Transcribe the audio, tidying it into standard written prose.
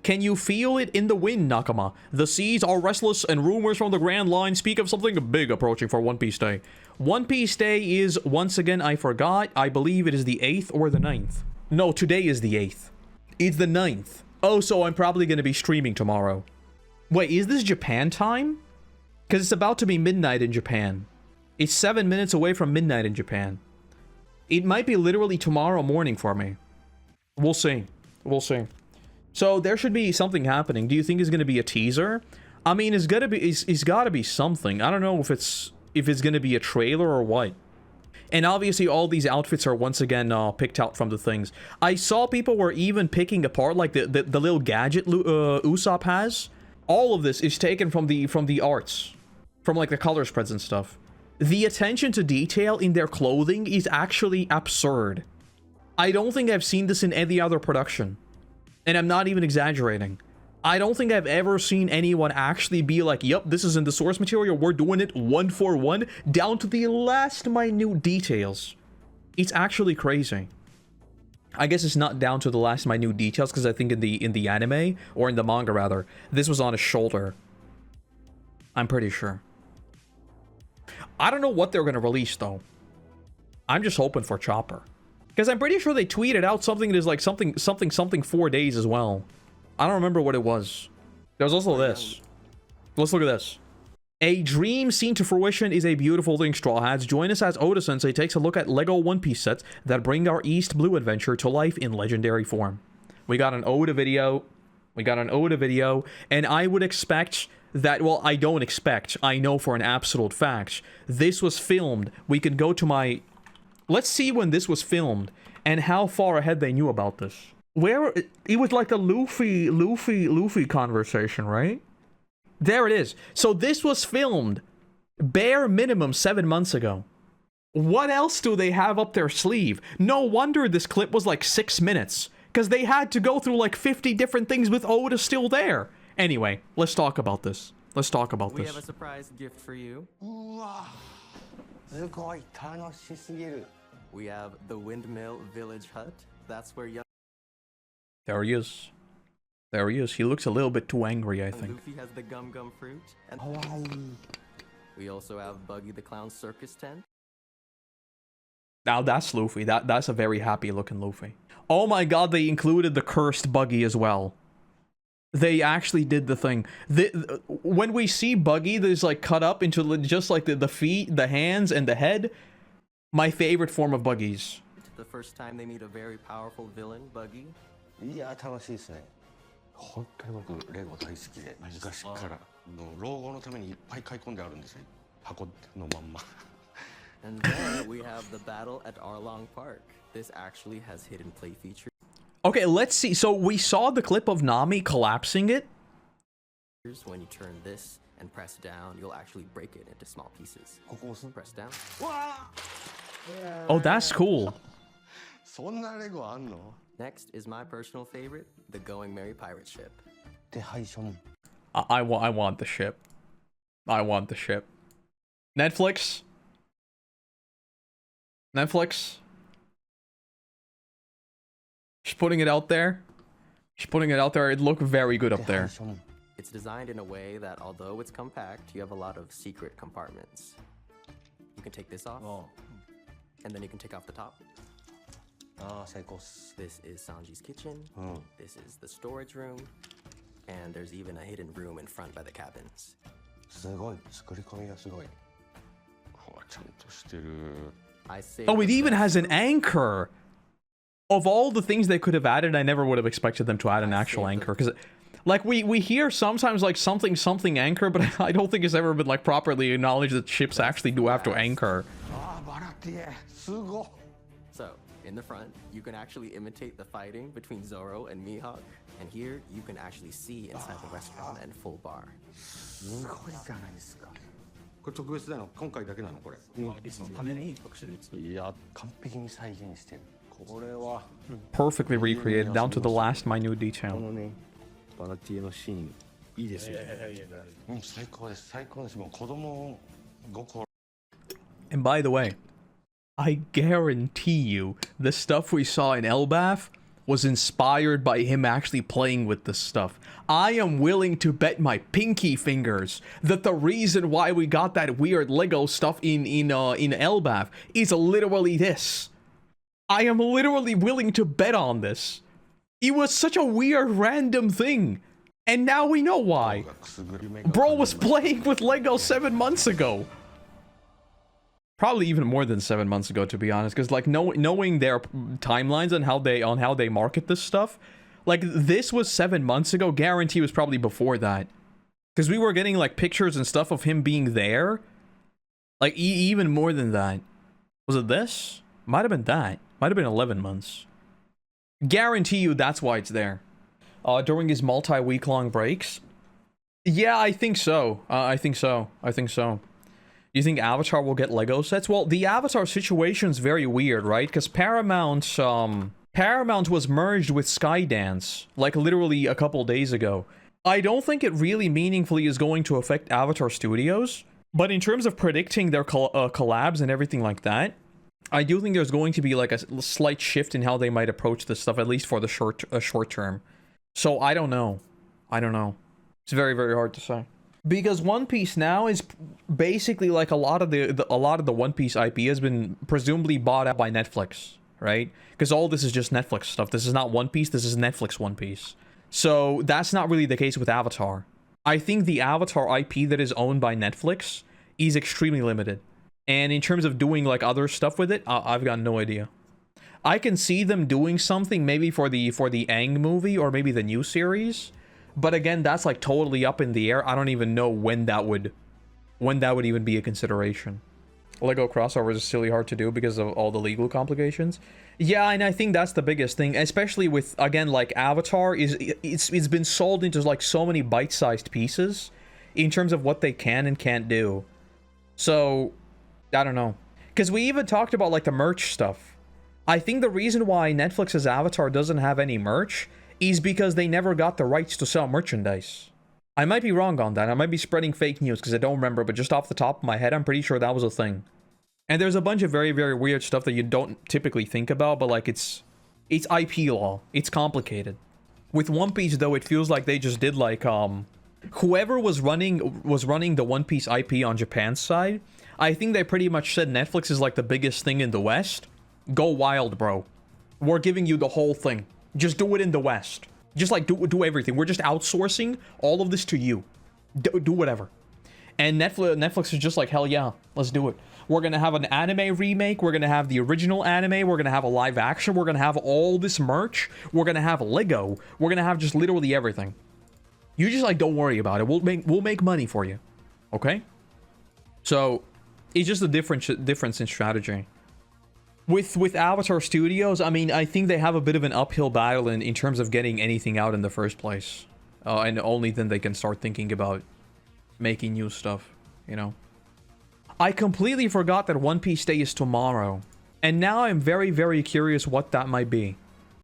Can you feel it in the wind, Nakama? The seas are restless and rumors from the Grand Line speak of something big approaching for One Piece Day. One Piece Day is, once again, I forgot, I believe it is the 8th or the 9th. No, today is the 8th. It's the 9th. Oh, so I'm probably going to be streaming tomorrow. Wait, is this Japan time? Because it's about to be midnight in Japan. It's 7 minutes away from midnight in Japan. It might be literally tomorrow morning for me. We'll see. We'll see. So there should be something happening. Do you think it's going to be a teaser? I mean, it's gotta be. It's got to be something. I don't know if it's going to be a trailer or what. And obviously, all these outfits are once again picked out from the things. I saw people were even picking apart like the little gadget Usopp has. All of this is taken from the arts, from like the color spreads and stuff. The attention to detail in their clothing is actually absurd. I don't think I've seen this in any other production. And I'm not even exaggerating. I don't think I've ever seen anyone actually be like, yep, this is in the source material, we're doing it one for one, down to the last minute details. It's actually crazy. I guess it's not down to the last minute details, because I think in the anime, or in the manga rather, this was on his shoulder. I'm pretty sure. I don't know what they're going to release, though. I'm just hoping for Chopper. Because I'm pretty sure they tweeted out something that is like something 4 days as well. I don't remember what it was. There's also this. Let's look at this. A dream seen to fruition is a beautiful thing, Straw Hats. Join us as Oda-sensei takes a look at LEGO One Piece sets that bring our East Blue adventure to life in legendary form. We got an Oda video. And I would expect that, well, I don't expect, I know for an absolute fact, this was filmed. We could go to my... Let's see when this was filmed and how far ahead they knew about this. Where it was like a Luffy conversation, right? There it is. So this was filmed bare minimum 7 months ago. What else do they have up their sleeve? No wonder this clip was like 6 minutes, because they had to go through like 50 different things with Oda still there. Anyway, let's talk about this. We have a surprise gift for you. We have the Windmill Village Hut. That's where young... There he is. He looks a little bit too angry, I think. Luffy has the gum fruit. And we also have Buggy the Clown circus tent. Now that's Luffy. That's a very happy looking Luffy. Oh my god, they included the cursed Buggy as well. They actually did the thing. When we see Buggy, there's like cut up into just like the feet, the hands, and the head. My favorite form of Buggies. The first time they meet a very powerful villain, Buggy. Yeah, 楽しいですね。本当に僕レゴ大好きで、昔から老後のためにいっぱい買い込んであるんですよ。箱のまんま。And then we have the battle at Arlong Park. This actually has hidden play features. Okay, let's see. So we saw the clip of Nami collapsing it. When you turn this and press down, you'll actually break it into small pieces. Press down. Oh, that's cool. そんなレゴあんの? Next is my personal favorite, the Going Merry pirate ship. I want the ship. I want the ship. Netflix? She's putting it out there. It looked very good up there. It's designed in a way that although it's compact, you have a lot of secret compartments. You can take this off, and then you can take off the top. This is Sanji's kitchen. This is the storage room. And there's even a hidden room in front by the cabins. Oh, it even has an anchor! Of all the things they could have added, I never would have expected them to add an actual anchor. Because, like, we hear sometimes, like, something anchor, but I don't think it's ever been, like, properly acknowledged that ships actually do have to anchor. So, in the front, you can actually imitate the fighting between Zoro and Mihawk. And here, you can actually see inside the restaurant and full bar. Perfectly recreated down to the last minute detail. And by the way, I guarantee you, the stuff we saw in Elbaf was inspired by him actually playing with this stuff. I am willing to bet my pinky fingers that the reason why we got that weird Lego stuff in Elbaf is literally this. I am literally willing to bet on this. It was such a weird random thing. And now we know why. Bro was playing with Lego 7 months ago. Probably even more than 7 months ago, to be honest, because like knowing their timelines and how they market this stuff, like this was 7 months ago. Guarantee it was probably before that, because we were getting like pictures and stuff of him being there. Like even more than that. Was it this? Might have been that. Might have been 11 months. Guarantee you that's why it's there. During his multi-week long breaks. Yeah, I think so. I think so. You think Avatar will get Lego sets? Well, the Avatar situation's very weird, right? Because Paramount was merged with Skydance, like literally a couple days ago. I don't think it really meaningfully is going to affect Avatar Studios, but in terms of predicting their collabs and everything like that, I do think there's going to be like a slight shift in how they might approach this stuff, at least for the short term. So I don't know. It's very, very hard to say. Because One Piece now is basically like a lot of the One Piece IP has been presumably bought out by Netflix, right? Because all this is just Netflix stuff. This is not One Piece, this is Netflix One Piece. So that's not really the case with Avatar. I think the Avatar IP that is owned by Netflix is extremely limited. And in terms of doing like other stuff with it, I've got no idea. I can see them doing something maybe for the Aang movie or maybe the new series. But again, that's like totally up in the air. I don't even know when that would even be a consideration. Lego crossovers is silly hard to do because of all the legal complications. Yeah, and I think that's the biggest thing, especially with, again, like Avatar it's been sold into like so many bite-sized pieces in terms of what they can and can't do. So, I don't know. Because we even talked about like the merch stuff. I think the reason why Netflix's Avatar doesn't have any merch is because they never got the rights to sell merchandise. I might be wrong on that. I might be spreading fake news because I don't remember, but just off the top of my head, I'm pretty sure that was a thing. And there's a bunch of very, very weird stuff that you don't typically think about, but like it's IP law. It's complicated. With One Piece, though, it feels like they just did like whoever was running the One Piece IP on Japan's side, I think they pretty much said Netflix is like the biggest thing in the West. Go wild, bro. We're giving you the whole thing. Just do it in the West. Just like do everything. We're just outsourcing all of this to you. Do whatever. And Netflix is just like, hell yeah, let's do it. We're gonna have an anime remake. We're gonna have the original anime. We're gonna have a live action. We're gonna have all this merch. We're gonna have Lego. We're gonna have just literally everything. You just like don't worry about it. We'll make money for you. Okay? So it's just a difference in strategy. With Avatar Studios, I mean, I think they have a bit of an uphill battle in terms of getting anything out in the first place. And only then they can start thinking about making new stuff, you know? I completely forgot that One Piece Day is tomorrow. And now I'm very, very curious what that might be.